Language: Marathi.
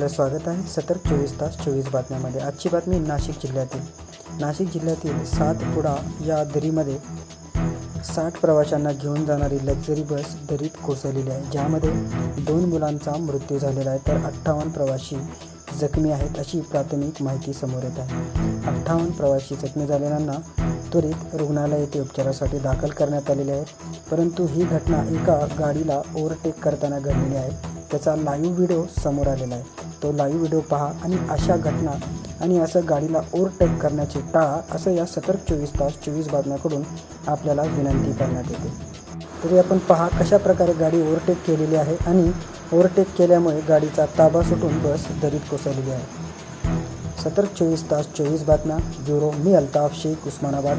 आपलं स्वागत आहे सतर्क 24 बातम्यामध्ये। आजची बातमी नाशिक जिल्ह्यातील सातपुडा या दरीमध्ये 60 प्रवाशांना घेऊन जाणारी लक्झरी बस दरीत कोसळलेली आहे, ज्यामध्ये 2 मुलांचा मृत्यू झालेला आहे तर 58 प्रवासी जखमी आहेत अशी प्राथमिक माहिती समोर येत आहे। 58 प्रवासी जखमी झालेल्यांना त्वरित रुग्णालय येथे उपचारासाठी दाखल करण्यात आलेले आहे, परंतु ही घटना एका गाडीला ओव्हरटेक करताना घडलेली आहे। त्याचा लाईव्ह व्हिडिओ समोर आलेला आहे। तो लाईव्ह व्हिडिओ पहा आणि अशा घटना आणि असं गाडीला ओव्हरटेक करण्याचे टाळा, असं या सतर्क 24 बातम्याकडून आपल्याला विनंती करण्यात येते। तरी आपण पहा कशा प्रकारे गाडी ओव्हरटेक केलेली आहे आणि ओव्हरटेक केल्यामुळे गाडीचा ताबा सुटून बस दरीत कोसळलेली आहे। सतर्क 24 बातम्या ब्युरो, मी अल्ताफ शेख, उस्मानाबाद।